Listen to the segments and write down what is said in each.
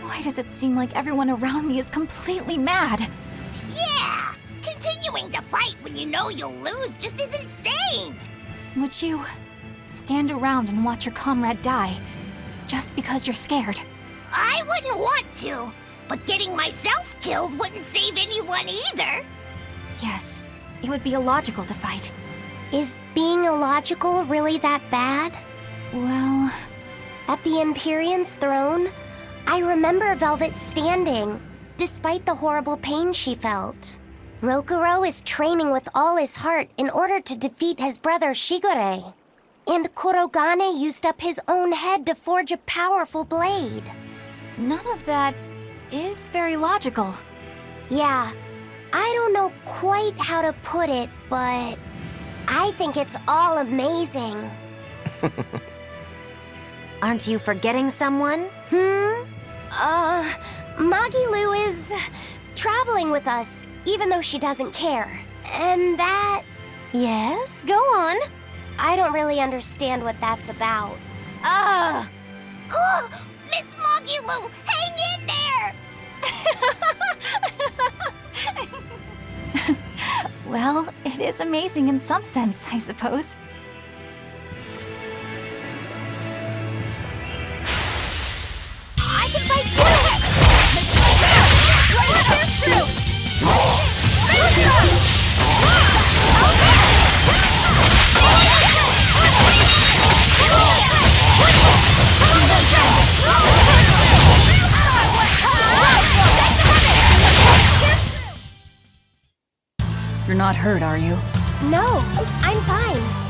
Why does it seem like everyone around me is completely mad? Yeah! Continuing to fight when you know you'll lose just is insane! Would you stand around and watch your comrade die just because you're scared? I wouldn't want to, but getting myself killed wouldn't save anyone either. Yes, it would be illogical to fight. Is being illogical really that bad? Well, At the Empyrean's throne, I remember Velvet standing, despite the horrible pain she felt. Rokuro is training with all his heart in order to defeat his brother Shigure. And Kurogane used up his own head to forge a powerful blade. none of that is very logical. Yeah, I don't know quite how to put it, but I think it's all amazing. Aren't you forgetting someone? Magilu is traveling with us, even though she doesn't care. And that... Yes, go on. I don't really understand what that's about. Miss Magilu, hang in there! Well, it is amazing in some sense, I suppose. I can fight too! You're not hurt, are you? No, I'm fine.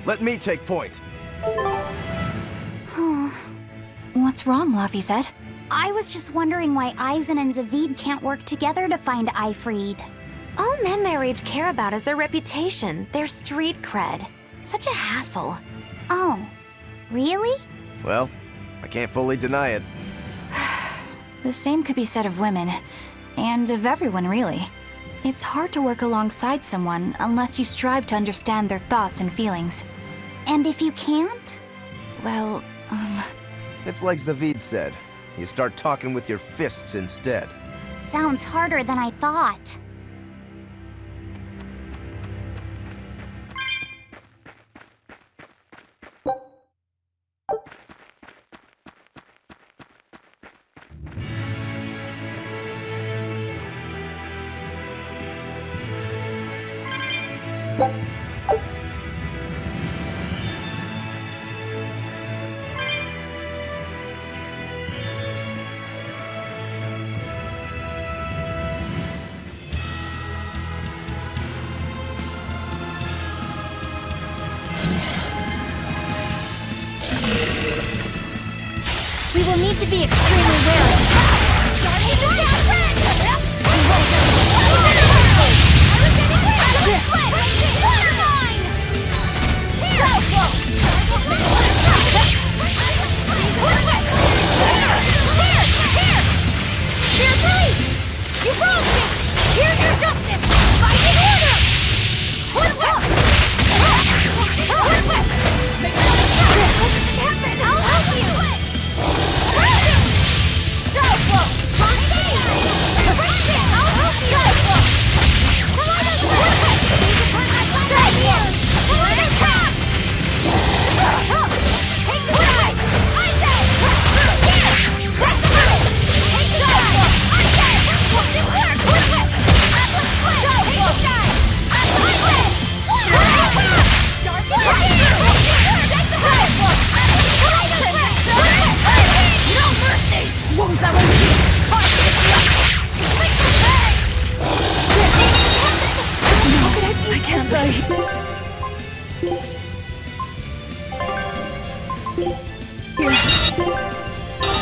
Let me take point. What's wrong, Lafayette? I was just wondering why Aizen and Zavid can't work together to find Aifreed. All men their age care about is their reputation, their street cred. Such a hassle. Oh, really? Well, I can't fully deny it. The same could be said of women, and of everyone, really. It's hard to work alongside someone unless you strive to understand their thoughts and feelings. And if you can't? Well, It's like Zavid said. You start talking with your fists instead. Sounds harder than I thought. we will need to be extremely wary.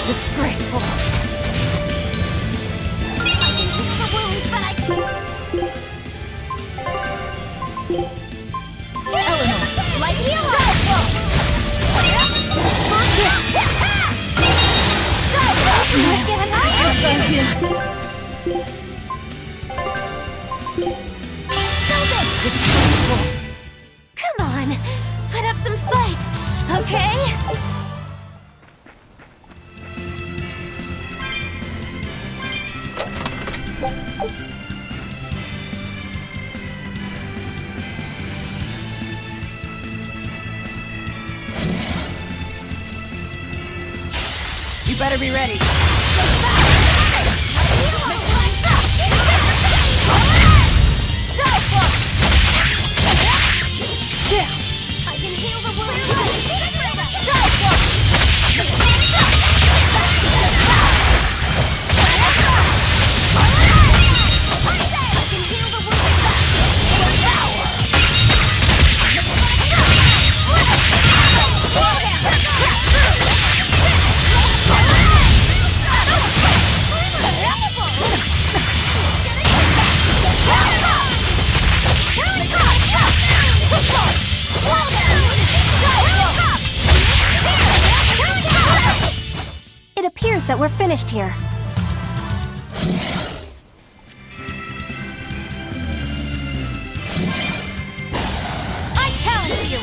Disgraceful. I can heal the wounds, but I Eleanor, light healer! thank you. Come on, put up some fight, okay? You better be ready. I can heal the wounds. It appears that we're finished here. I challenge you!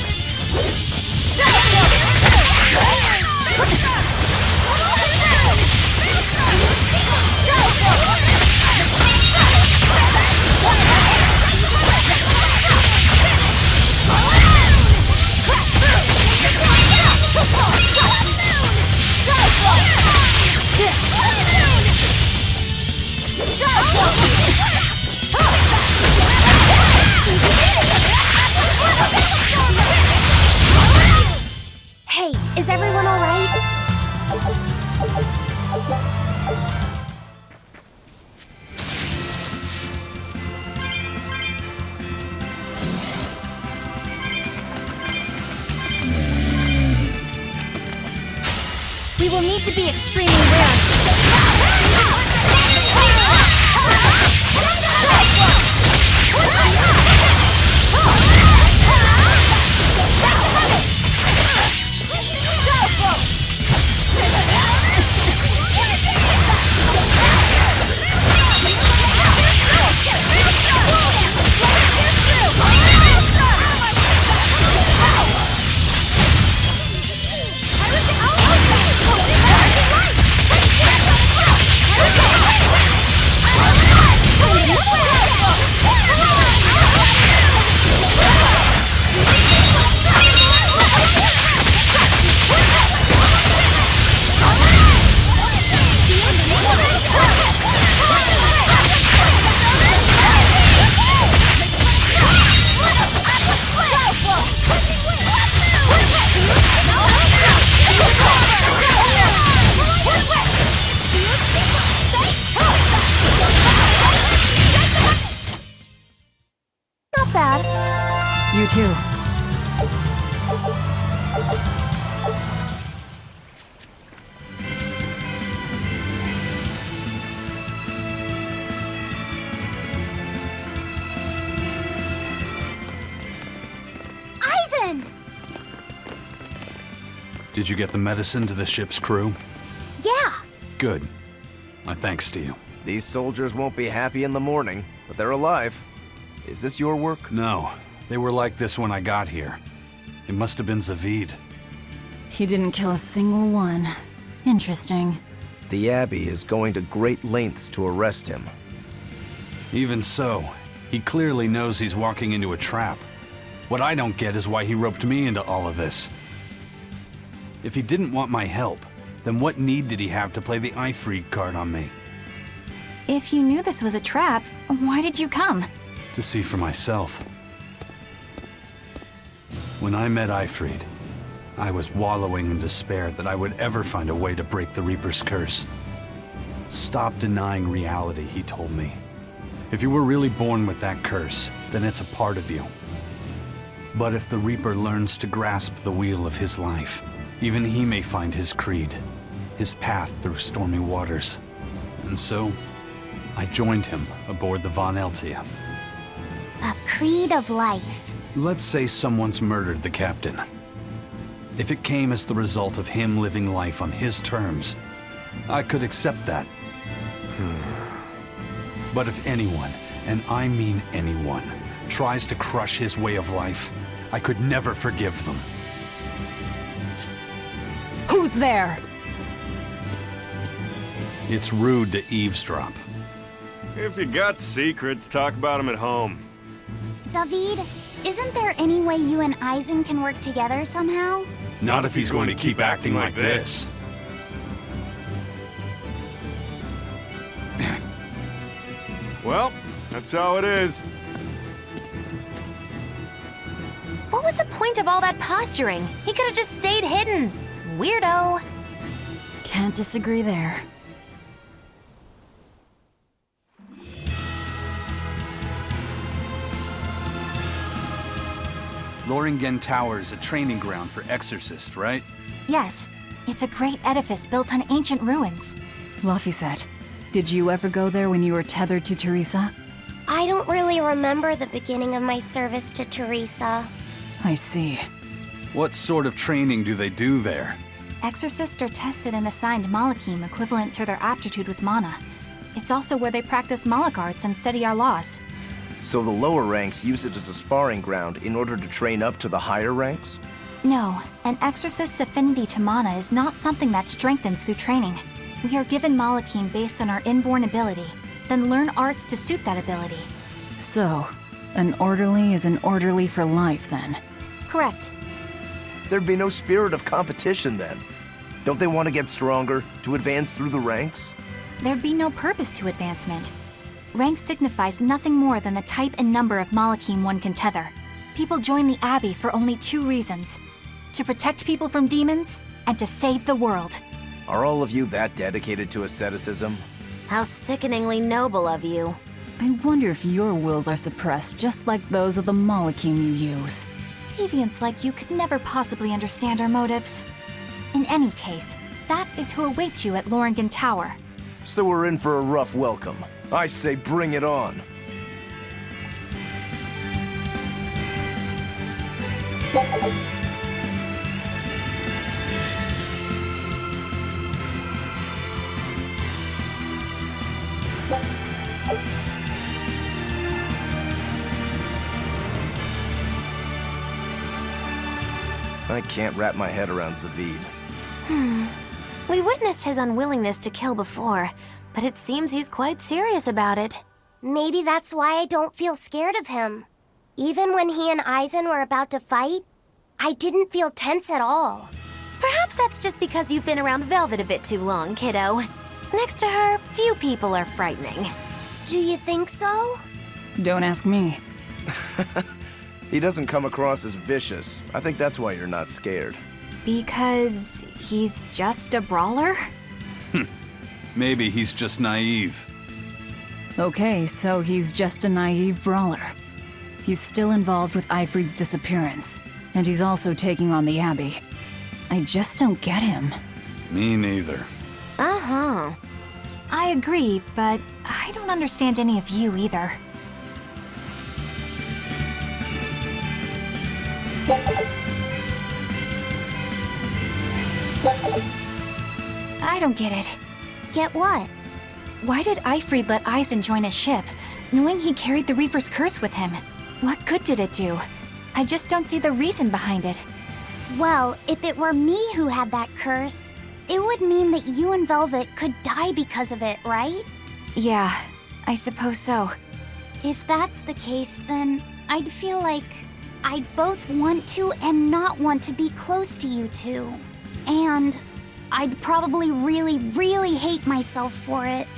Hey, is everyone all right? We will need to be extremely rare. Not bad. You too. Eisen! Did you get the medicine to the ship's crew? Yeah. Good. My thanks to you. These soldiers won't be happy in the morning, but they're alive. Is this your work? No, they were like this when I got here. It must have been Zavid. He didn't kill a single one. Interesting. The Abbey is going to great lengths to arrest him. Even so, he clearly knows he's walking into a trap. What I don't get is why he roped me into all of this. If he didn't want my help, then what need did he have to play the Eifried card on me? If you knew this was a trap, why did you come? To see for myself. When I met Eifried, I was wallowing in despair that I would ever find a way to break the Reaper's curse. Stop denying reality, he told me. If you were really born with that curse, then it's a part of you. But if the Reaper learns to grasp the wheel of his life, even he may find his creed, his path through stormy waters. And so, I joined him aboard the Von Eltia. A creed of life. Let's say someone's murdered the captain. If it came as the result of him living life on his terms, I could accept that. But if anyone, and I mean anyone, tries to crush his way of life, I could never forgive them. Who's there? It's rude to eavesdrop. If you got secrets, talk about them at home. Zavid, isn't there any way you and Eisen can work together somehow? Not if he's going to keep acting like this. Well, that's how it is. What was the point of all that posturing? He could have just stayed hidden. Weirdo. Can't disagree there. Lothringen Tower is a training ground for exorcists, right? Yes, it's a great edifice built on ancient ruins. Laphicet, did you ever go there when you were tethered to Teresa? I don't really remember the beginning of my service to Teresa. I see. What sort of training do they do there? Exorcists are tested and assigned Malachim equivalent to their aptitude with mana. It's also where they practice Malach arts and study our laws. So the lower ranks use it as a sparring ground in order to train up to the higher ranks? No, an exorcist's affinity to mana is not something that strengthens through training. We are given Malachim based on our inborn ability, then learn arts to suit that ability. So, an orderly is an orderly for life then? Correct. There'd be no spirit of competition then. Don't they want to get stronger, to advance through the ranks? There'd be no purpose to advancement. Rank signifies nothing more than the type and number of Malachim one can tether. People join the Abbey for only two reasons: to protect people from demons, and to save the world. Are all of you that dedicated to asceticism? How sickeningly noble of you. I wonder if your wills are suppressed just like those of the Malachim you use. Deviants like you could never possibly understand our motives. In any case, that is who awaits you at Lothringen Tower. So we're in for a rough welcome. I say bring it on. I can't wrap my head around Zavid. We witnessed his unwillingness to kill before, but it seems he's quite serious about it. Maybe that's why I don't feel scared of him. Even when he and Eisen were about to fight, I didn't feel tense at all. Perhaps that's just because you've been around Velvet a bit too long, kiddo. Next to her, few people are frightening. Do you think so? Don't ask me. He doesn't come across as vicious. I think that's why you're not scared. Because he's just a brawler? Maybe he's just naive. Okay, so he's just a naive brawler. He's still involved with Eifried's disappearance, and he's also taking on the Abbey. I just don't get him. Me neither. Uh-huh. I agree, but I don't understand any of you either. I don't get it. Get what? Why did Eifried let Eisen join his ship, knowing he carried the Reaper's curse with him? What good did it do? I just don't see the reason behind it. Well, if it were me who had that curse, it would mean that you and Velvet could die because of it, right? Yeah, I suppose so. If that's the case, then I'd feel like I'd both want to and not want to be close to you two. And I'd probably really hate myself for it.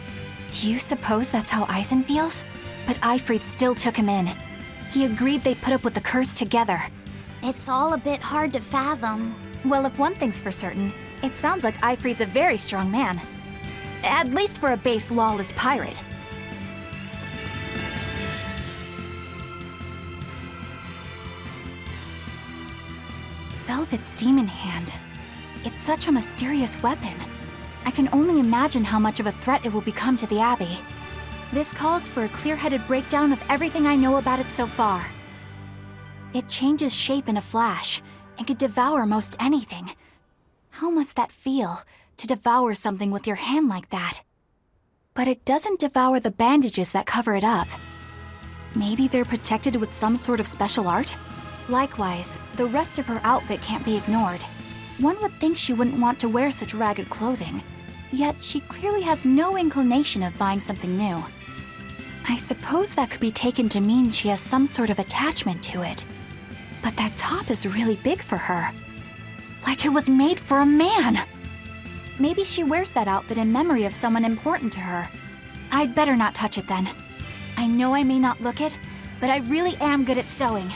Do you suppose that's how Eisen feels? But Eifried still took him in. He agreed they put up with the curse together. It's all a bit hard to fathom. Well, if one thing's for certain, it sounds like Eifried's a very strong man. At least for a base, lawless pirate. Velvet's demon hand. It's such a mysterious weapon. I can only imagine how much of a threat it will become to the Abbey. This calls for a clear-headed breakdown of everything I know about it so far. It changes shape in a flash and could devour most anything. How must that feel, to devour something with your hand like that? But it doesn't devour the bandages that cover it up. Maybe they're protected with some sort of special art? Likewise, the rest of her outfit can't be ignored. One would think she wouldn't want to wear such ragged clothing, yet she clearly has no inclination of buying something new. I suppose that could be taken to mean she has some sort of attachment to it. But that top is really big for her. Like it was made for a man. Maybe she wears that outfit in memory of someone important to her. I'd better not touch it then. I know I may not look it, but I really am good at sewing.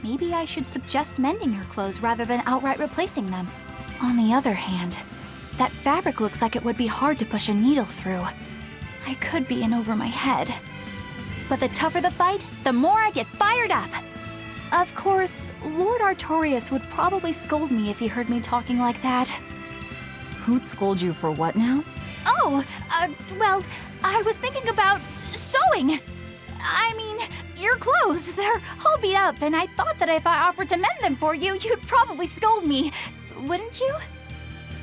Maybe I should suggest mending her clothes rather than outright replacing them. On the other hand, that fabric looks like it would be hard to push a needle through. I could be in over my head. But the tougher the fight, the more I get fired up. Of course, Lord Artorius would probably scold me if he heard me talking like that. Who'd scold you for what now? Oh, well, I was thinking about sewing. I mean, your clothes, they're all beat up, and I thought that if I offered to mend them for you, you'd probably scold me. Wouldn't you?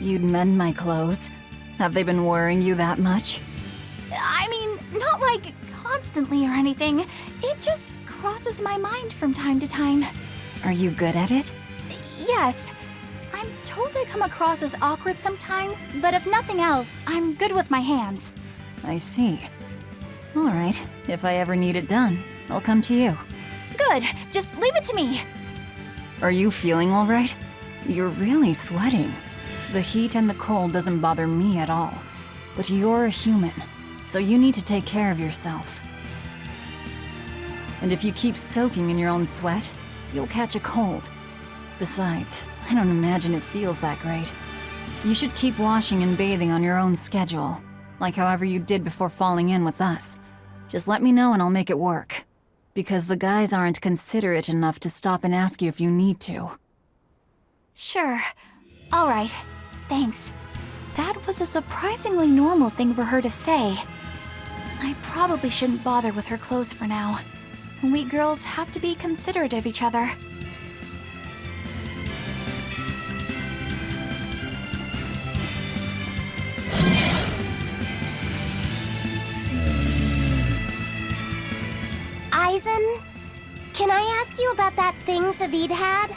You'd mend my clothes? Have they been worrying you that much? I mean, not like constantly or anything. It just crosses my mind from time to time. Are you good at it? Yes. I'm told I come across as awkward sometimes, but if nothing else, I'm good with my hands. I see. All right, if I ever need it done, I'll come to you. Good, just leave it to me. Are you feeling all right? You're really sweating. The heat and the cold doesn't bother me at all. But you're a human, so you need to take care of yourself. And if you keep soaking in your own sweat, you'll catch a cold. Besides, I don't imagine it feels that great. You should keep washing and bathing on your own schedule, like however you did before falling in with us. Just let me know and I'll make it work. Because the guys aren't considerate enough to stop and ask you if you need to. Sure. All right. Thanks. That was a surprisingly normal thing for her to say. I probably shouldn't bother with her clothes for now. We girls have to be considerate of each other. Eisen, can I ask you about that thing Zavid had?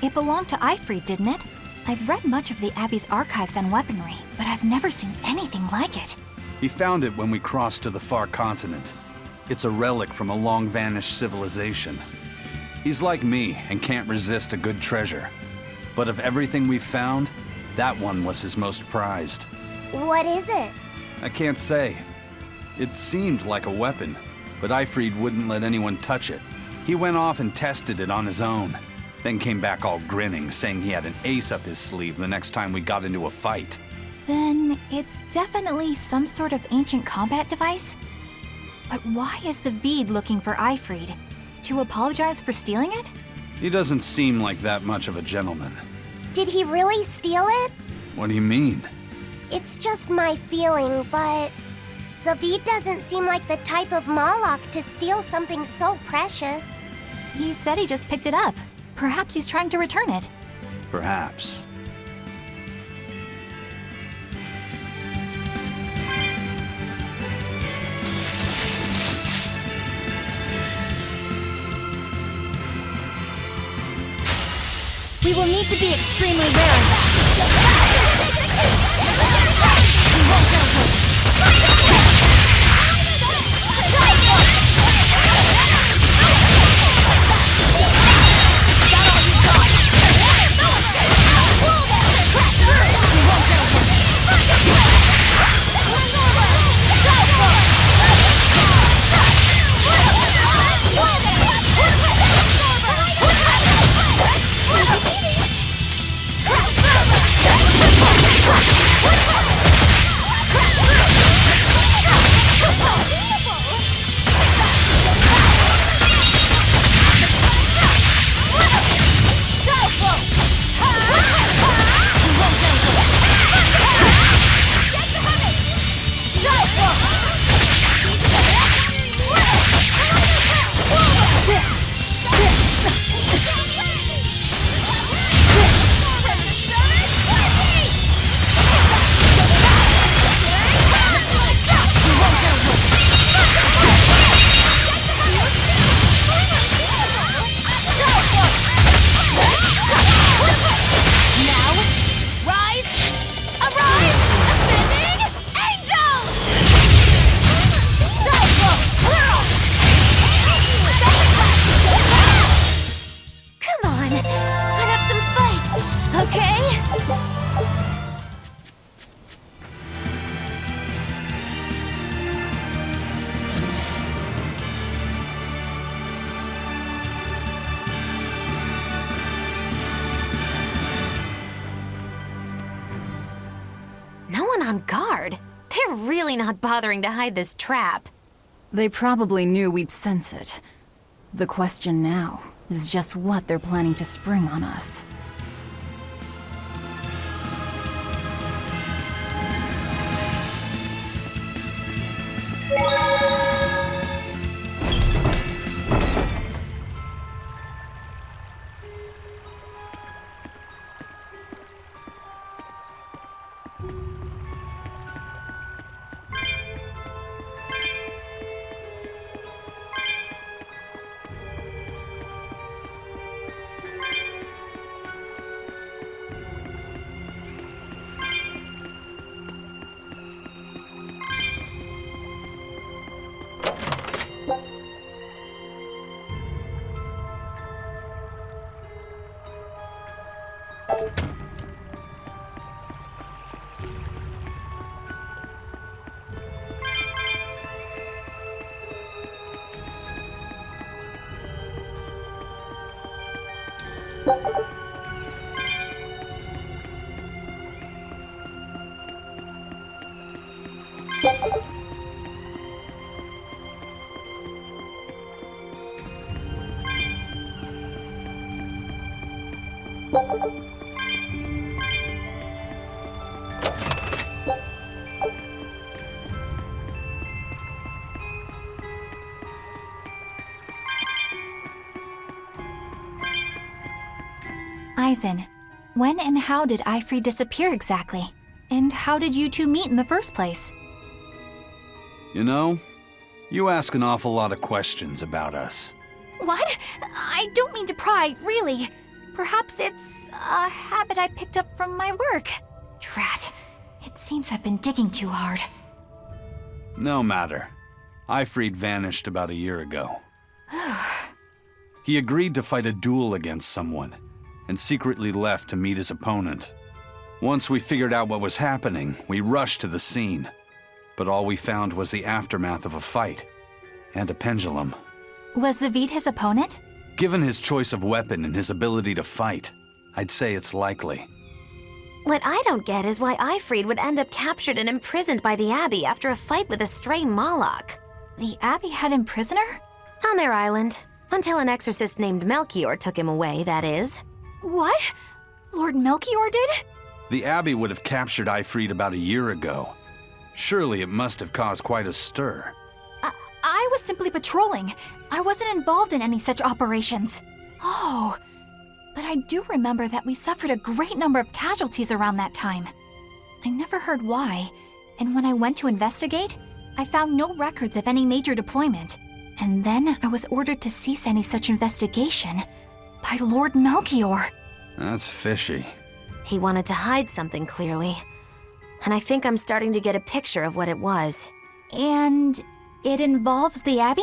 It belonged to Eifried, didn't it? I've read much of the Abbey's archives and weaponry, but I've never seen anything like it. He found it when we crossed to the far continent. It's a relic from a long-vanished civilization. He's like me and can't resist a good treasure. But of everything we've found, that one was his most prized. What is it? I can't say. It seemed like a weapon, but Eifried wouldn't let anyone touch it. He went off and tested it on his own, then came back all grinning, saying he had an ace up his sleeve the next time we got into a fight. Then it's definitely some sort of ancient combat device? But why is Zavid looking for Eifried? To apologize for stealing it? He doesn't seem like that much of a gentleman. Did he really steal it? What do you mean? It's just my feeling, but Zavid doesn't seem like the type of Malak to steal something so precious. He said he just picked it up. Perhaps he's trying to return it. Perhaps. We will need to be extremely wary. on guard. They're really not bothering to hide this trap. They probably knew we'd sense it. The question now is just what they're planning to spring on us. Eisen, when and how did Eifried disappear exactly? And how did you two meet in the first place? You know, you ask an awful lot of questions about us. What? I don't mean to pry, really. Perhaps it's a habit I picked up from my work. Drat. It seems I've been digging too hard. No matter. Eifried vanished about a year ago. He agreed to fight a duel against someone, and secretly left to meet his opponent. Once we figured out what was happening, we rushed to the scene. But all we found was the aftermath of a fight, and a pendulum. Was Zavid his opponent? Given his choice of weapon and his ability to fight, I'd say it's likely. What I don't get is why Eifried would end up captured and imprisoned by the Abbey after a fight with a stray Moloch. The Abbey had him prisoner? On their island. Until an exorcist named Melchior took him away, that is. What? Lord Melchior did? The Abbey would have captured Eifried about a year ago. Surely it must have caused quite a stir. I was simply patrolling. I wasn't involved in any such operations. Oh, but I do remember that we suffered a great number of casualties around that time. I never heard why, and when I went to investigate, I found no records of any major deployment. And then I was ordered to cease any such investigation by Lord Melchior. That's fishy. He wanted to hide something, clearly. And I think I'm starting to get a picture of what it was. And it involves the Abbey?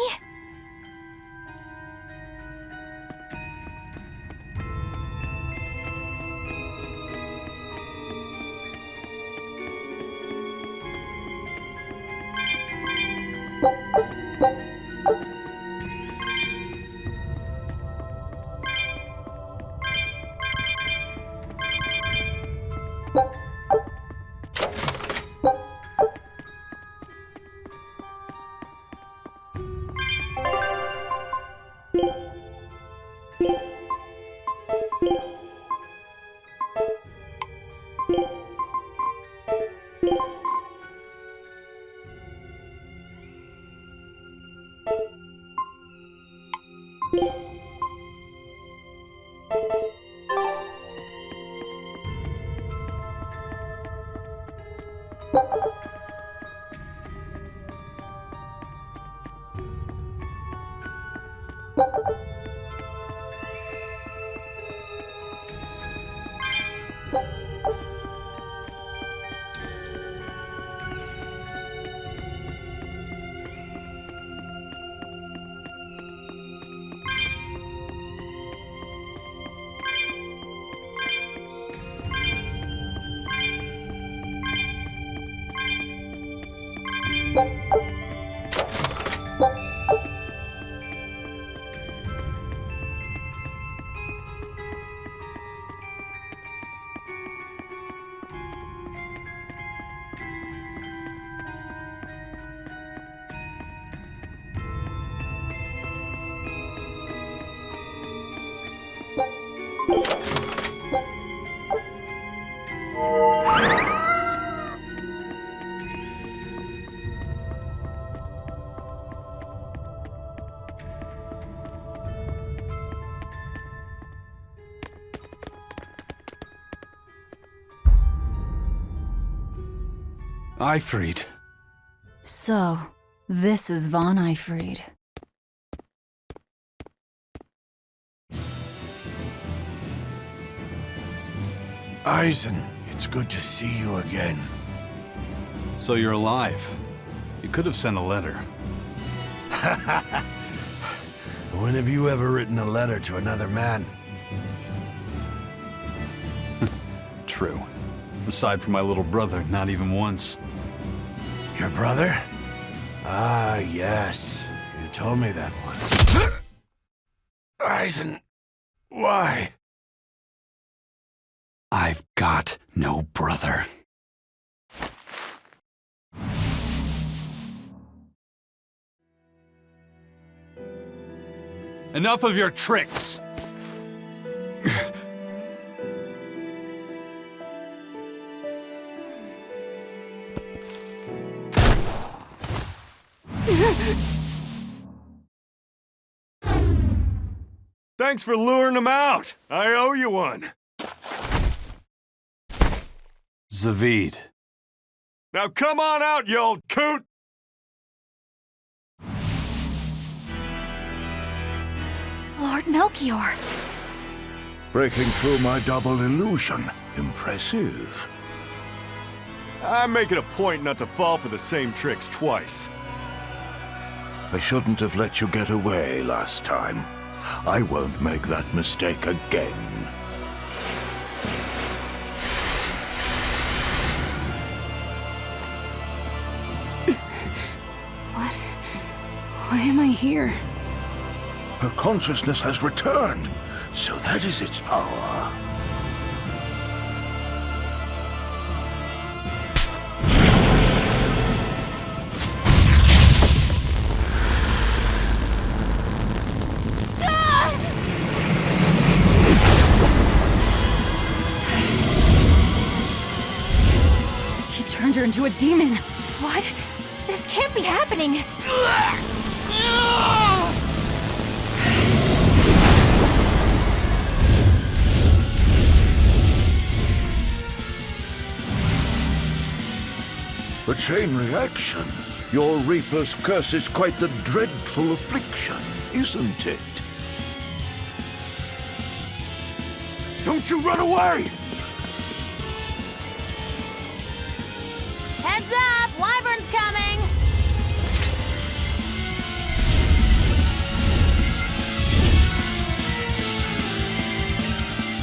Eifried. So, this is von Eifried. Eisen, it's good to see you again. So you're alive. You could have sent a letter. When have you ever written a letter to another man? True. Aside from my little brother, not even once. Your brother? Ah, yes. You told me that once. Eisen, why? I've got no brother. Enough of your tricks! Thanks for luring him out. I owe you one. Zavid. Now come on out, you old coot! Lord Melchior. Breaking through my double illusion. Impressive. I make it a point not to fall for the same tricks twice. I shouldn't have let you get away last time. I won't make that mistake again. Why am I here? Her consciousness has returned, so that is its power. He turned her into a demon. What? This can't be happening. A chain reaction. Your Reaper's curse is quite the dreadful affliction, isn't it? Don't you run away! Heads up! Wyvern's coming!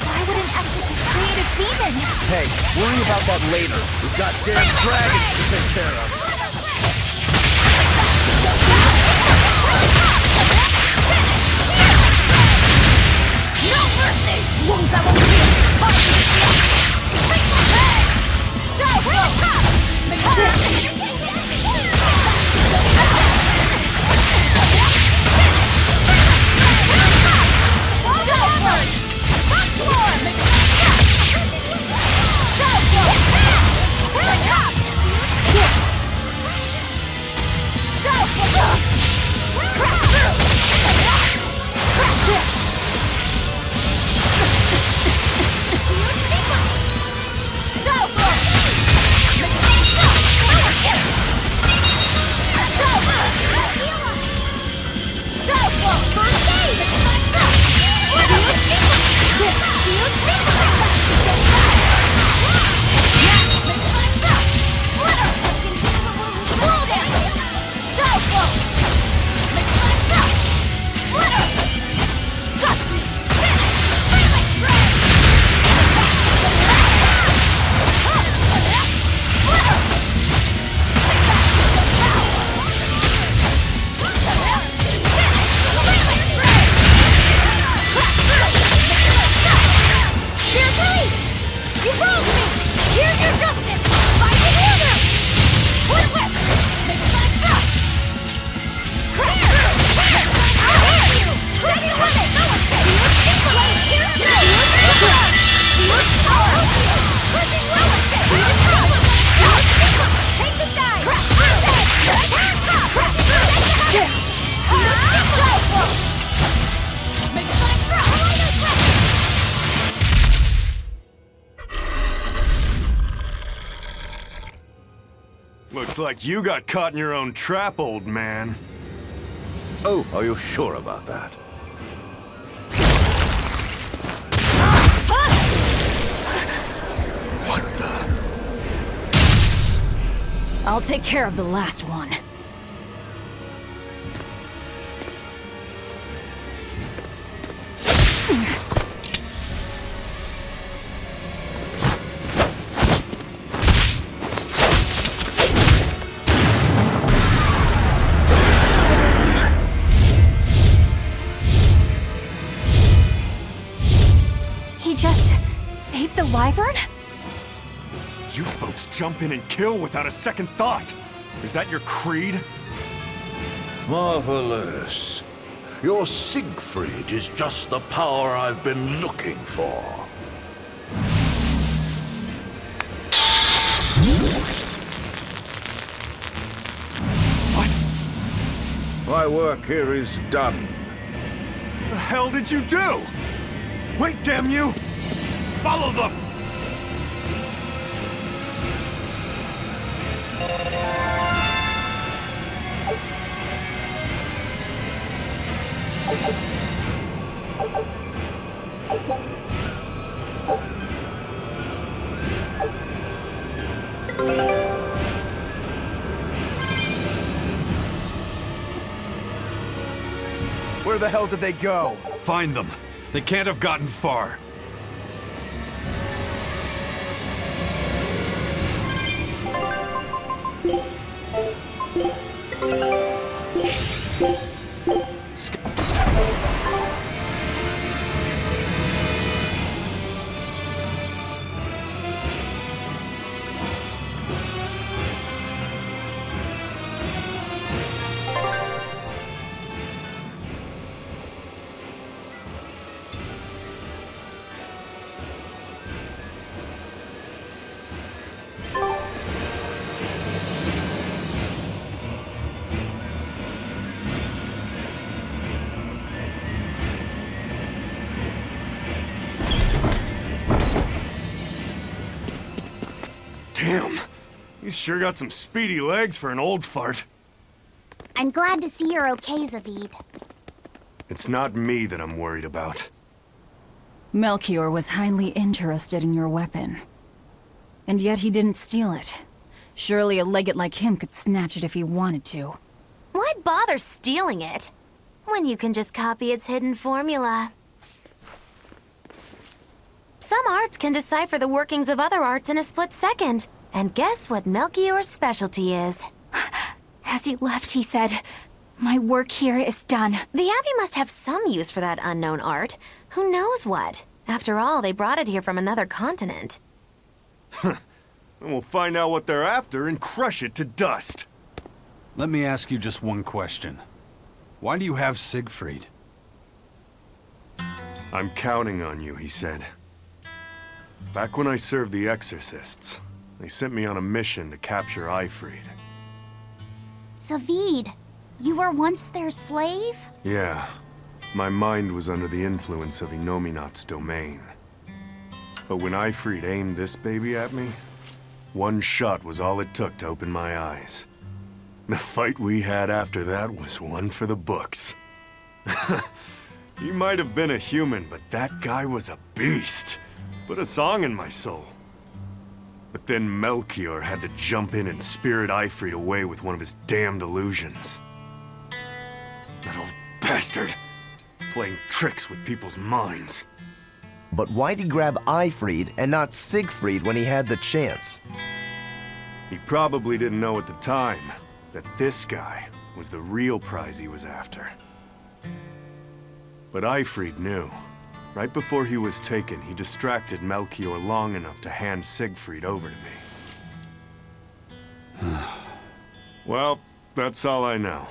Why would an exorcist create a demon? Hey, worry about that later. We've got damn dragons to take care of. No mercy! Wounds that won't be Looks like you got caught in your own trap, old man. Oh, are you sure about that? What the? I'll take care of the last one. He just saved the wyvern? You folks jump in and kill without a second thought. Is that your creed? Marvelous. Your Siegfried is just the power I've been looking for. What? My work here is done. The hell did you do? Wait, damn you! Follow them! Where the hell did they go? Find them. They can't have gotten far. Damn, he's sure got some speedy legs for an old fart. I'm glad to see you're okay, Zavid. It's not me that I'm worried about. Melchior was highly interested in your weapon. And yet he didn't steal it. Surely a legate like him could snatch it if he wanted to. Why bother stealing it when you can just copy its hidden formula? Some arts can decipher the workings of other arts in a split second. And guess what Melchior's specialty is? As he left, he said, "My work here is done." The Abbey must have some use for that unknown art. Who knows what? After all, they brought it here from another continent. And we'll find out what they're after and crush it to dust. Let me ask you just one question. Why do you have Siegfried? I'm counting on you, he said. Back when I served the Exorcists, they sent me on a mission to capture Eifried. Zavid, you were once their slave? Yeah, my mind was under the influence of Inominat's domain. But when Eifried aimed this baby at me, one shot was all it took to open my eyes. The fight we had after that was one for the books. He might have been a human, but that guy was a beast. Put a song in my soul. But then Melchior had to jump in and spirit Eifried away with one of his damned illusions. That old bastard! Playing tricks with people's minds. But why'd he grab Eifried and not Siegfried when he had the chance? He probably didn't know at the time that this guy was the real prize he was after. But Eifried knew. Right before he was taken, he distracted Melchior long enough to hand Siegfried over to me. Well, that's all I know.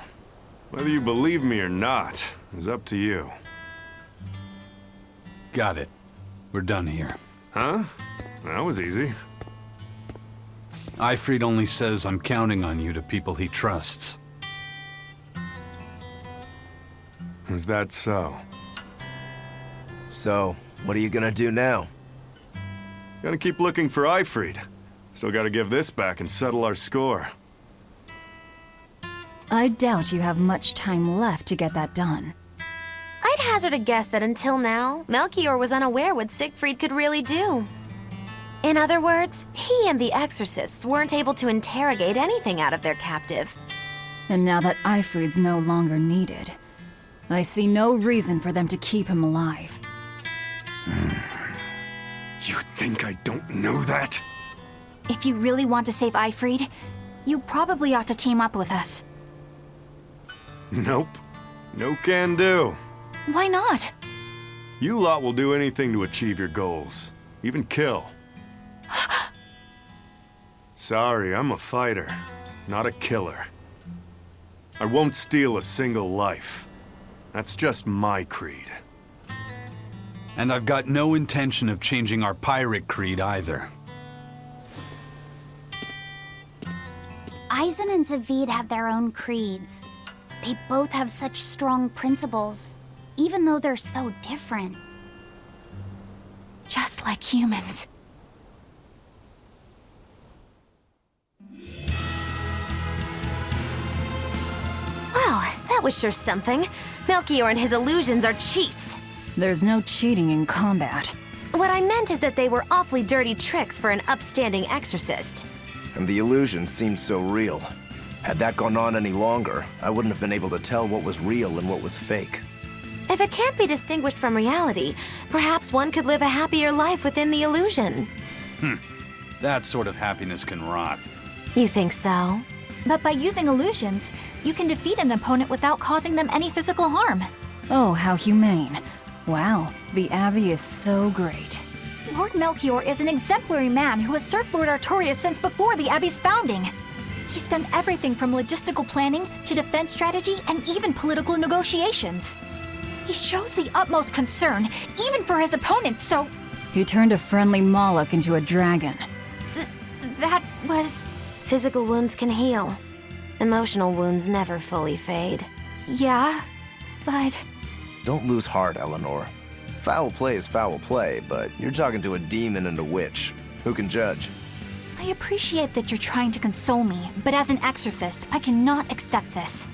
Whether you believe me or not is up to you. Got it. We're done here. Huh? That was easy. Eifried only says I'm counting on you to people he trusts. Is that so? So, what are you gonna do now? Gotta keep looking for Eifried. Still gotta give this back and settle our score. I doubt you have much time left to get that done. I'd hazard a guess that until now, Melchior was unaware what Siegfried could really do. In other words, he and the exorcists weren't able to interrogate anything out of their captive. And now that Eifried's no longer needed, I see no reason for them to keep him alive. You think I don't know that? If you really want to save Eifried, you probably ought to team up with us. Nope. No can do. Why not? You lot will do anything to achieve your goals. Even kill. Sorry, I'm a fighter, not a killer. I won't steal a single life. That's just my creed. And I've got no intention of changing our pirate creed either. Eisen and Zavid have their own creeds. They both have such strong principles, even though they're so different. Just like humans. Well, that was sure something. Melchior and his illusions are cheats. There's no cheating in combat. What I meant is that they were awfully dirty tricks for an upstanding exorcist. And the illusion seemed so real. Had that gone on any longer, I wouldn't have been able to tell what was real and what was fake. If it can't be distinguished from reality, perhaps one could live a happier life within the illusion. That sort of happiness can rot. You think so? But by using illusions, you can defeat an opponent without causing them any physical harm. Oh, how humane. Wow, the Abbey is so great. Lord Melchior is an exemplary man who has served Lord Artorius since before the Abbey's founding. He's done everything from logistical planning to defense strategy and even political negotiations. He shows the utmost concern, even for his opponents, so... He turned a friendly Moloch into a dragon. That was... Physical wounds can heal. Emotional wounds never fully fade. Yeah, but... Don't lose heart, Eleanor. Foul play is foul play, but you're talking to a demon and a witch. Who can judge? I appreciate that you're trying to console me, but as an exorcist, I cannot accept this.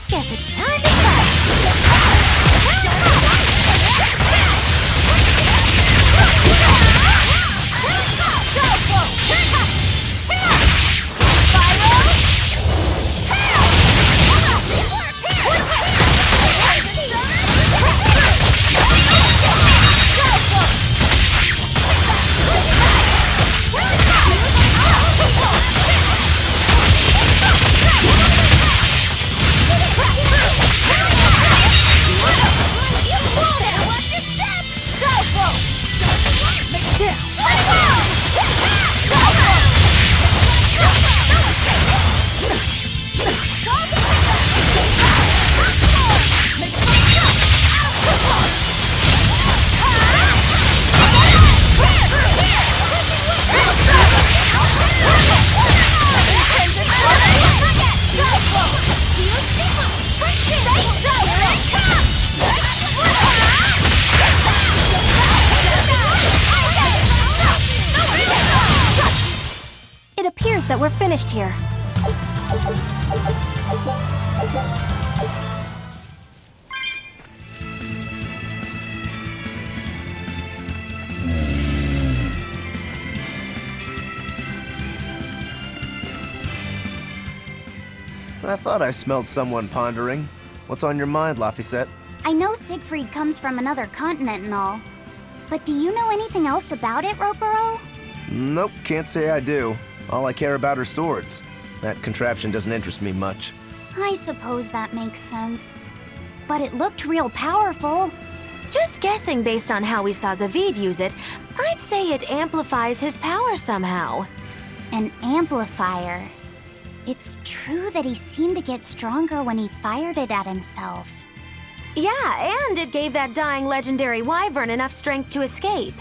Guess it's time to fight! That we're finished here. I thought I smelled someone pondering. What's on your mind, Laphicet? I know Siegfried comes from another continent and all, but do you know anything else about it, Rokuro? Nope, can't say I do. All I care about are swords. That contraption doesn't interest me much. I suppose that makes sense. But it looked real powerful. Just guessing based on how we saw Zavid use it, I'd say it amplifies his power somehow. An amplifier. It's true that he seemed to get stronger when he fired it at himself. Yeah, and it gave that dying legendary wyvern enough strength to escape.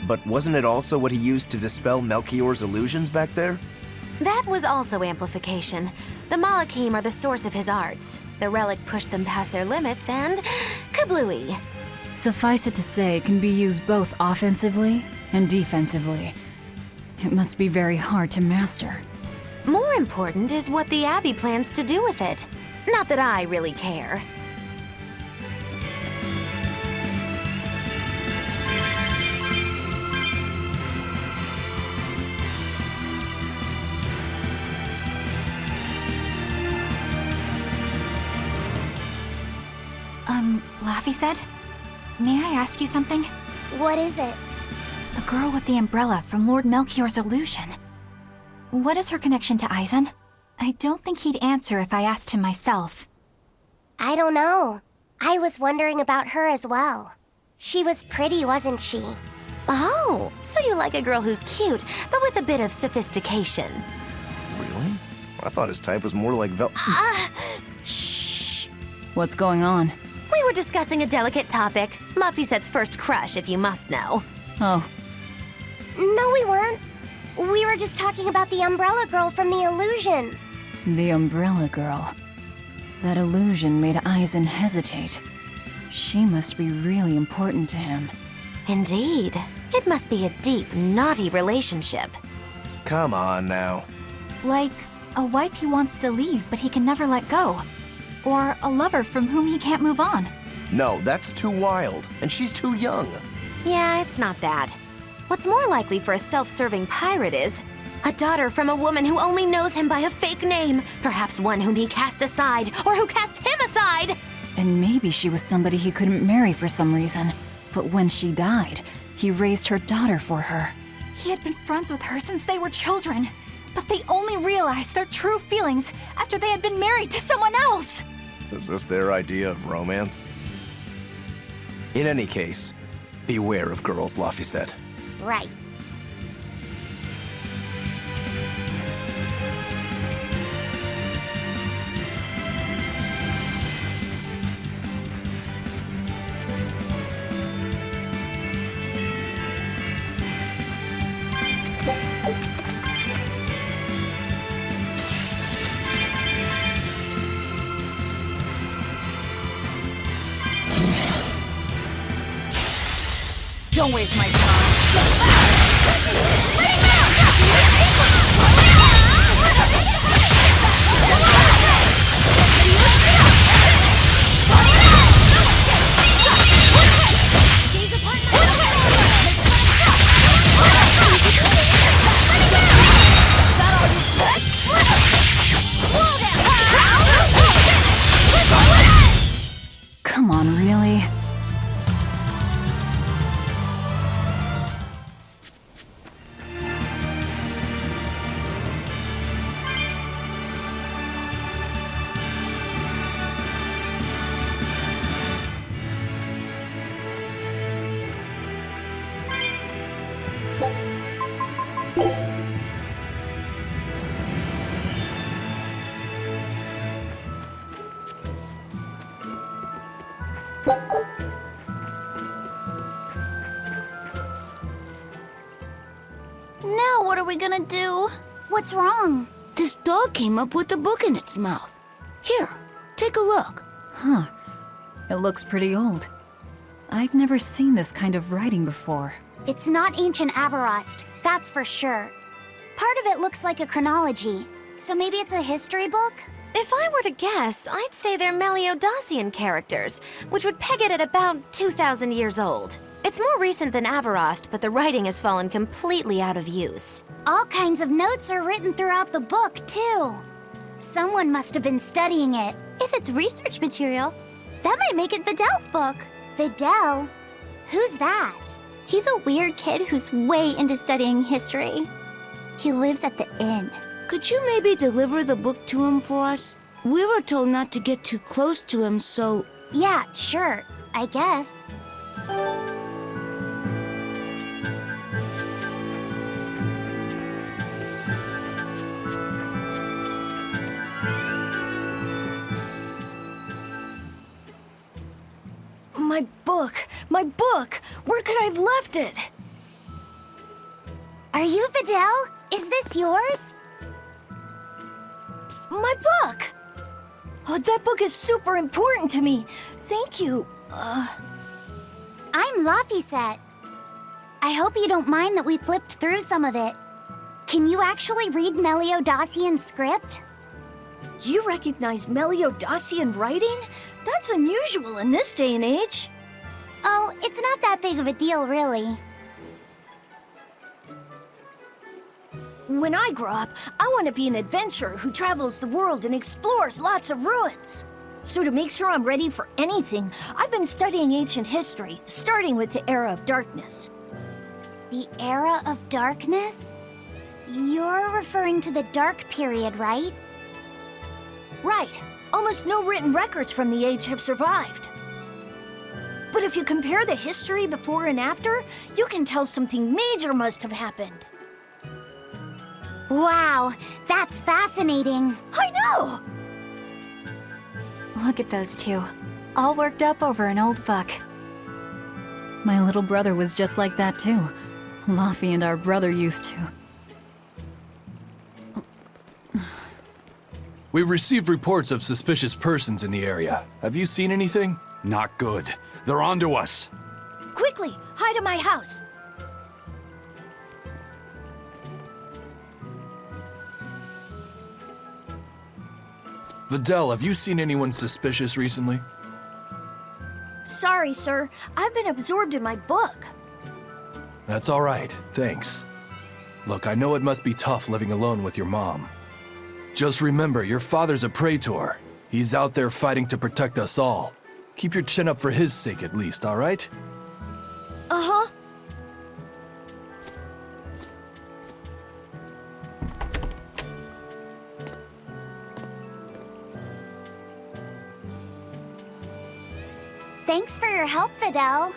But wasn't it also what he used to dispel Melchior's illusions back there? That was also amplification. The Malachim are the source of his arts. The relic pushed them past their limits and kablooey. Suffice it to say, it can be used both offensively and defensively. It must be very hard to master. More important is what the Abbey plans to do with it. Not that I really care. Laphicet? May I ask you something? What is it? The girl with the umbrella from Lord Melchior's illusion. What is her connection to Eisen? I don't think he'd answer if I asked him myself. I don't know. I was wondering about her as well. She was pretty, wasn't she? Oh, so you like a girl who's cute, but with a bit of sophistication. Really? I thought his type was more like Shh. What's going on? We were discussing a delicate topic. Laphicet's first crush, if you must know. Oh, No, we weren't. We were just talking about the umbrella girl from the illusion. the umbrella girl. That illusion made Eisen hesitate. She must be really important to him. Indeed. It must be a deep, naughty relationship. Come on now. Like a wife he wants to leave but he can never let go. Or a lover from whom he can't move on. No, that's too wild, and she's too young. Yeah, it's not that. What's more likely for a self-serving pirate is a daughter from a woman who only knows him by a fake name, perhaps one whom he cast aside, or who cast him aside! And maybe she was somebody he couldn't marry for some reason. But when she died, he raised her daughter for her. He had been friends with her since they were children, but they only realized their true feelings after they had been married to someone else. Is this their idea of romance? In any case, beware of girls, Laphicet. Right. Don't waste my time. Come on, really? Now what are we gonna do? What's wrong? This dog came up with a book in its mouth. Here, take a look. Huh. It looks pretty old. I've never seen this kind of writing before. It's not ancient Avarost, that's for sure. Part of it looks like a chronology, so maybe it's a history book? If I were to guess, I'd say they're Meliodosian characters, which would peg it at about 2,000 years old. It's more recent than Avarost, but the writing has fallen completely out of use. All kinds of notes are written throughout the book, too. Someone must have been studying it. If it's research material, that might make it Vidal's book. Vidal? Who's that? He's a weird kid who's way into studying history. He lives at the inn. Could you maybe deliver the book to him for us? We were told not to get too close to him, so... Yeah, sure. I guess. My book! My book! Where could I have left it? Are you Vidal? Is this yours? My book! Oh, that book is super important to me. Thank you. I'm Laphicet. I hope you don't mind that we flipped through some of it. Can you actually read Meliodacian script? You recognize Meliodacian writing? That's unusual in this day and age. Oh, it's not that big of a deal, really. When I grow up, I want to be an adventurer who travels the world and explores lots of ruins. So to make sure I'm ready for anything, I've been studying ancient history, starting with the Era of Darkness. The Era of Darkness? You're referring to the Dark Period, right? Right. Almost no written records from the age have survived. But if you compare the history before and after, you can tell something major must have happened. Wow, that's fascinating. I know! Look at those two, all worked up over an old book. My little brother was just like that too. Laffy and our brother used to. We received reports of suspicious persons in the area. Have you seen anything? Not good. They're onto us. Quickly, hide in my house. Vidal, have you seen anyone suspicious recently? Sorry, sir. I've been absorbed in my book. That's all right, thanks. Look, I know it must be tough living alone with your mom. Just remember, your father's a praetor. He's out there fighting to protect us all. Keep your chin up for his sake at least, all right? Uh-huh. Thanks for your help, Vidal.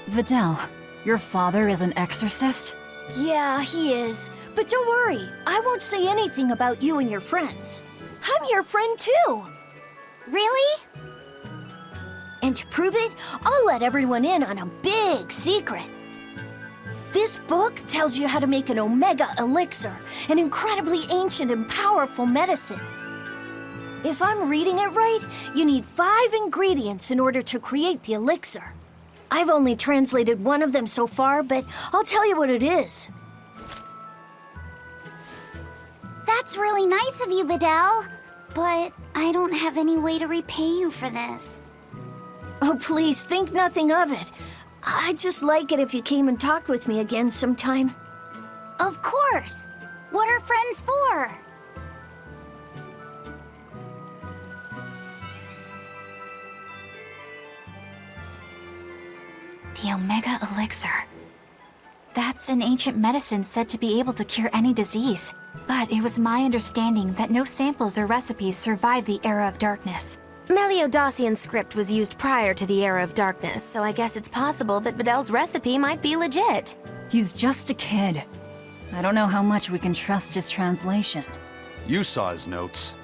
Vidal, your father is an exorcist? Yeah, he is. But don't worry, I won't say anything about you and your friends. I'm your friend too. Really? And to prove it, I'll let everyone in on a big secret. This book tells you how to make an Omega Elixir, an incredibly ancient and powerful medicine. If I'm reading it right, you need 5 ingredients in order to create the elixir. I've only translated one of them so far, but I'll tell you what it is. That's really nice of you, Vidal. But I don't have any way to repay you for this. Oh, please, think nothing of it. I'd just like it if you came and talked with me again sometime. Of course. What are friends for? The Omega Elixir. That's an ancient medicine said to be able to cure any disease. But it was my understanding that no samples or recipes survived the Era of Darkness. Meliodacian script was used prior to the Era of Darkness, so I guess it's possible that Vidal's recipe might be legit. He's just a kid. I don't know how much we can trust his translation. You saw his notes.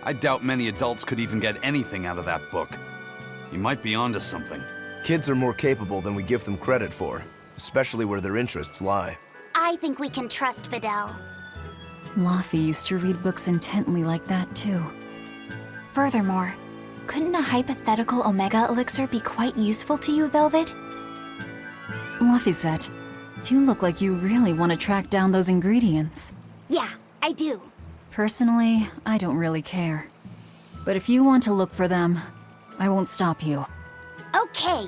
I doubt many adults could even get anything out of that book. He might be onto something. Kids are more capable than we give them credit for, especially where their interests lie. I think we can trust Vidal. Laffy used to read books intently like that too. Furthermore, couldn't a hypothetical Omega Elixir be quite useful to you, Velvet? Laphicet, you look like you really want to track down those ingredients. Yeah, I do. Personally, I don't really care. But if you want to look for them, I won't stop you. Okay.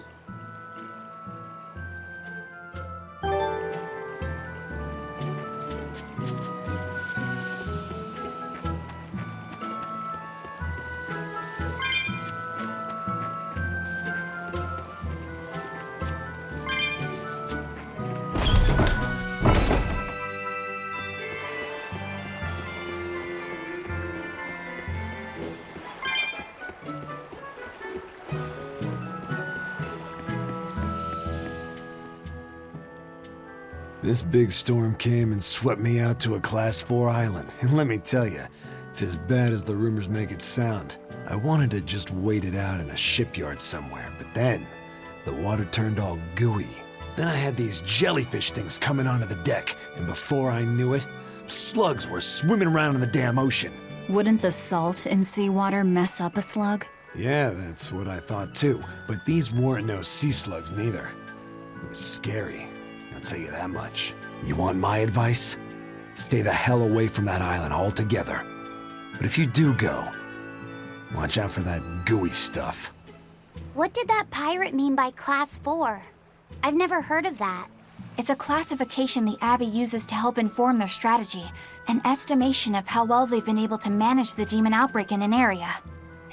This big storm came and swept me out to a Class 4 island, and let me tell you, it's as bad as the rumors make it sound. I wanted to just wait it out in a shipyard somewhere, but then the water turned all gooey. Then I had these jellyfish things coming onto the deck, and before I knew it, slugs were swimming around in the damn ocean. Wouldn't the salt in seawater mess up a slug? Yeah, that's what I thought too, but these weren't no sea slugs neither. It was scary, I'll tell you that much. You want my advice? Stay the hell away from that island altogether. But if you do go, watch out for that gooey stuff. What did that pirate mean by Class 4? I've never heard of that. It's a classification the Abbey uses to help inform their strategy, an estimation of how well they've been able to manage the demon outbreak in an area.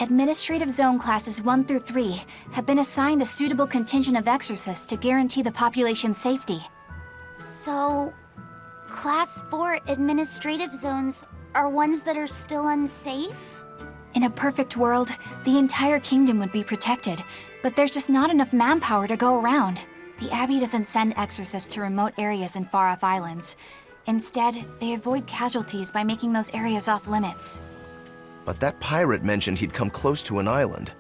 Administrative Zone Classes 1 through 3 have been assigned a suitable contingent of exorcists to guarantee the population's safety. So, Class 4 administrative zones are ones that are still unsafe? In a perfect world, the entire kingdom would be protected, but there's just not enough manpower to go around. The Abbey doesn't send exorcists to remote areas and far-off islands. Instead, they avoid casualties by making those areas off-limits. But that pirate mentioned he'd come close to an island.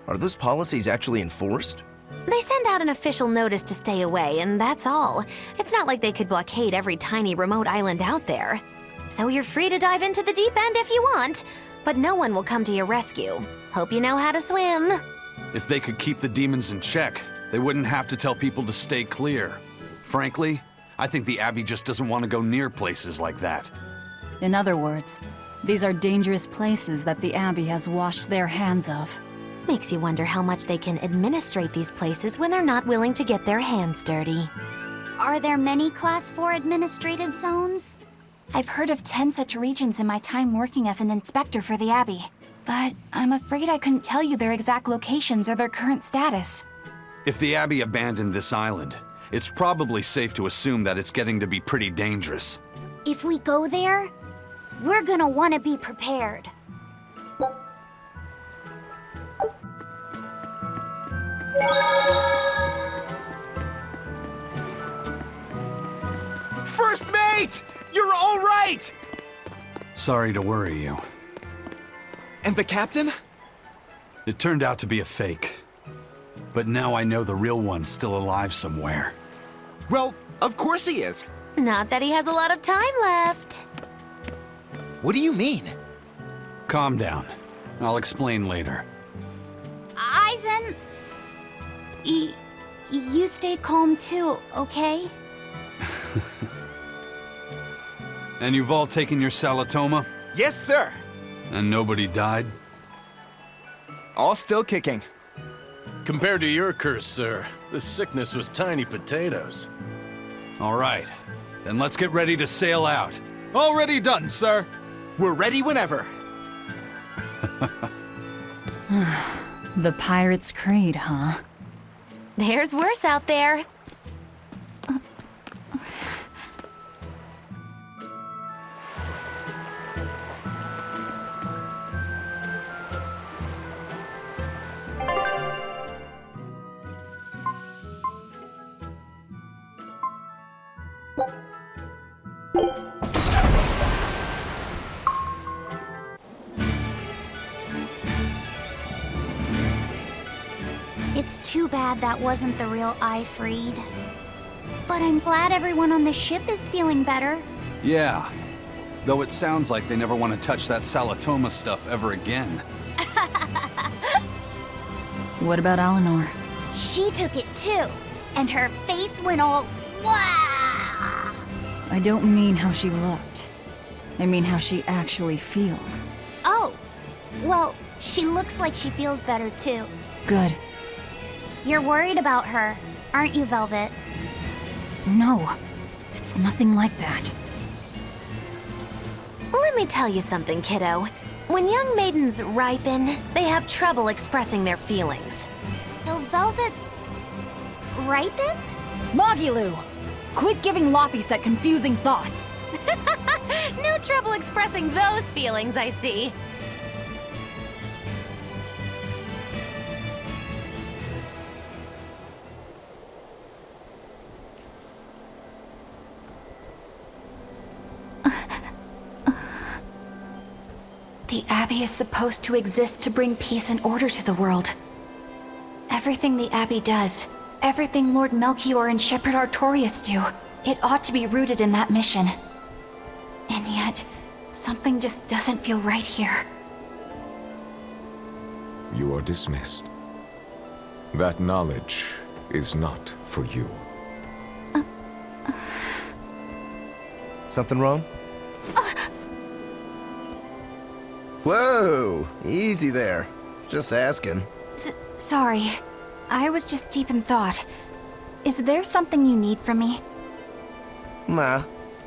Are those policies actually enforced? They send out an official notice to stay away, and that's all. It's not like they could blockade every tiny remote island out there. So you're free to dive into the deep end if you want, but no one will come to your rescue. Hope you know how to swim. If they could keep the demons in check, they wouldn't have to tell people to stay clear. Frankly, I think the Abbey just doesn't want to go near places like that. In other words, these are dangerous places that the Abbey has washed their hands of. Makes you wonder how much they can administrate these places when they're not willing to get their hands dirty. Are there many Class 4 administrative zones? I've heard of 10 such regions in my time working as an inspector for the Abbey, but I'm afraid I couldn't tell you their exact locations or their current status. If the Abbey abandoned this island, it's probably safe to assume that it's getting to be pretty dangerous. If we go there, we're gonna want to be prepared. First mate! You're all right! Sorry to worry you. And the captain? It turned out to be a fake. But now I know the real one's still alive somewhere. Well, of course he is. Not that he has a lot of time left. What do you mean? Calm down. I'll explain later. Eisen! You stay calm too, okay? And you've all taken your Salatoma? Yes, sir. And nobody died? All still kicking. Compared to your curse, sir, this sickness was tiny potatoes. All right. Then let's get ready to sail out. Already done, sir. We're ready whenever. The Pirate's Creed, huh? There's worse out there. It's too bad that wasn't the real Ifreed. But I'm glad everyone on the ship is feeling better. Yeah. Though it sounds like they never want to touch that Salatoma stuff ever again. What about Eleanor? She took it too, and her face went all wow. I don't mean how she looked. I mean how she actually feels. Oh, well, she looks like she feels better too. Good. You're worried about her, aren't you, Velvet? No, it's nothing like that. Let me tell you something, kiddo. When young maidens ripen, they have trouble expressing their feelings. So Velvet's ripen? Mogilu! Quit giving Laphicet confusing thoughts! No trouble expressing those feelings, I see. The Abbey is supposed to exist to bring peace and order to the world. Everything the Abbey does, everything Lord Melchior and Shepherd Artorius do, it ought to be rooted in that mission. And yet, something just doesn't feel right here. You are dismissed. That knowledge is not for you. Something wrong? Whoa! Easy there. Just asking. Sorry. I was just deep in thought. Is there something you need from me? Nah.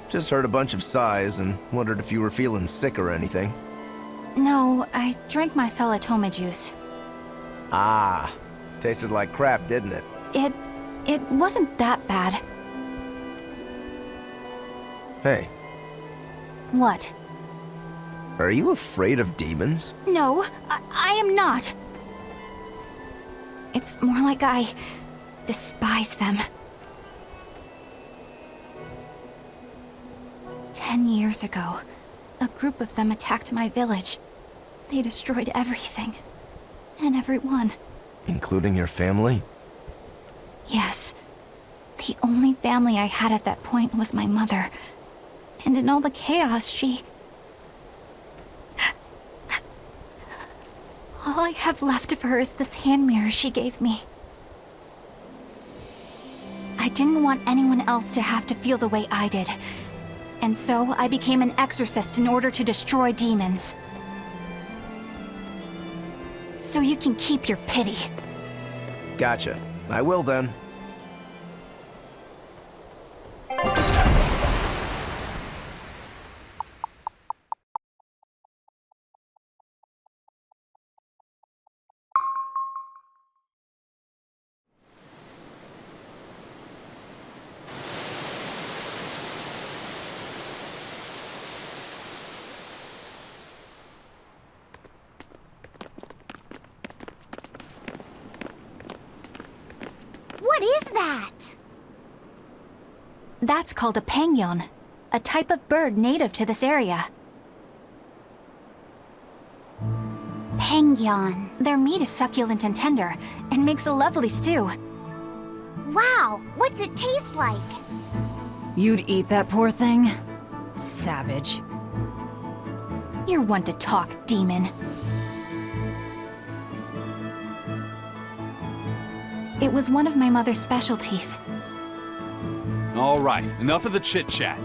Just heard a bunch of sighs and wondered if you were feeling sick or anything. No, I drank my Salatoma juice. Ah. Tasted like crap, didn't it? It wasn't that bad. Hey, What? are you afraid of demons? No, I am not. It's more like I despise them. 10 years ago, a group of them attacked my village. They destroyed everything. And everyone. Including your family? Yes. The only family I had at that point was my mother. And in all the chaos, she... All I have left of her is this hand mirror she gave me. I didn't want anyone else to have to feel the way I did. And so I became an exorcist in order to destroy demons. So you can keep your pity. Gotcha. I will then. What is that? That's called a penguin, a type of bird native to this area. Penguin. Their meat is succulent and tender, and makes a lovely stew. Wow, what's it taste like? You'd eat that poor thing? Savage. You're one to talk, demon. It was one of my mother's specialties. All right, enough of the chit-chat.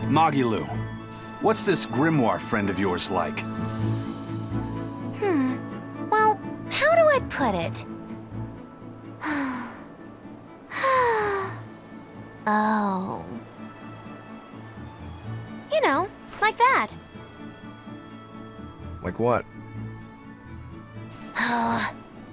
Magilu, what's this grimoire friend of yours like? Well, how do I put it? Oh. You know, like that. Like what?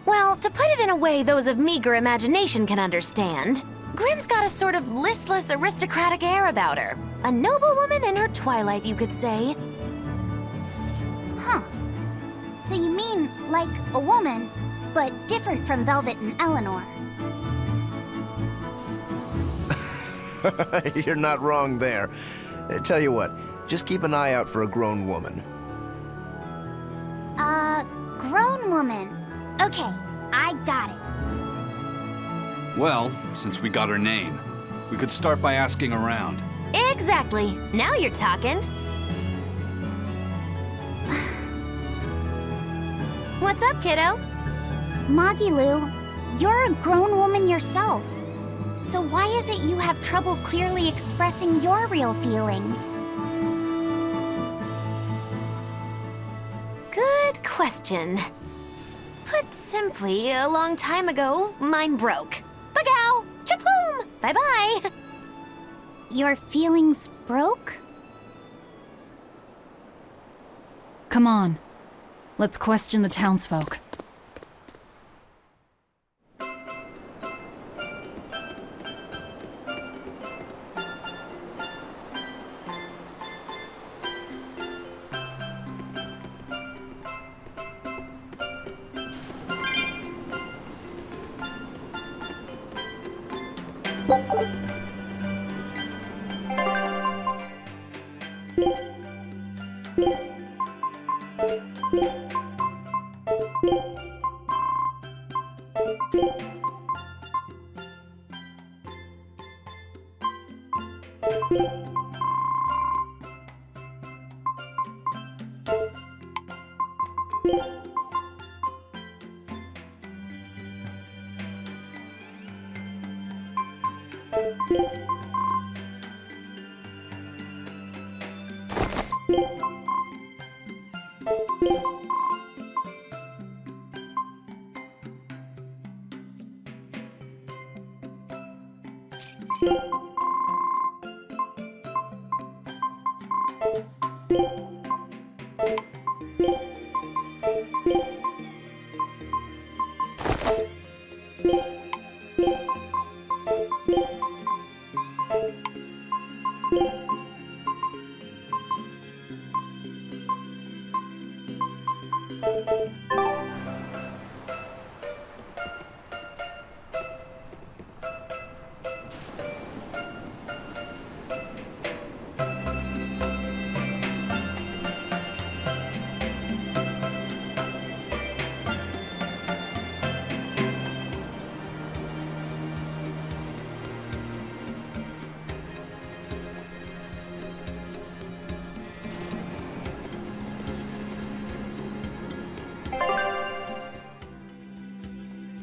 Well, to put it in a way those of meager imagination can understand, Grimm's got a sort of listless, aristocratic air about her. A noble woman in her twilight, you could say. Huh. So you mean like a woman, but different from Velvet and Eleanor. You're not wrong there. Tell you what, just keep an eye out for a grown woman. Grown woman. Okay, I got it. Well, since we got her name, we could start by asking around. Exactly. Now you're talking. What's up, kiddo? Magilu, you're a grown woman yourself. So why is it you have trouble clearly expressing your real feelings? Good question. Put simply, a long time ago, mine broke. Bagow! Chapoom! Bye-bye! Your feelings broke? Come on. Let's question the townsfolk. Thank you.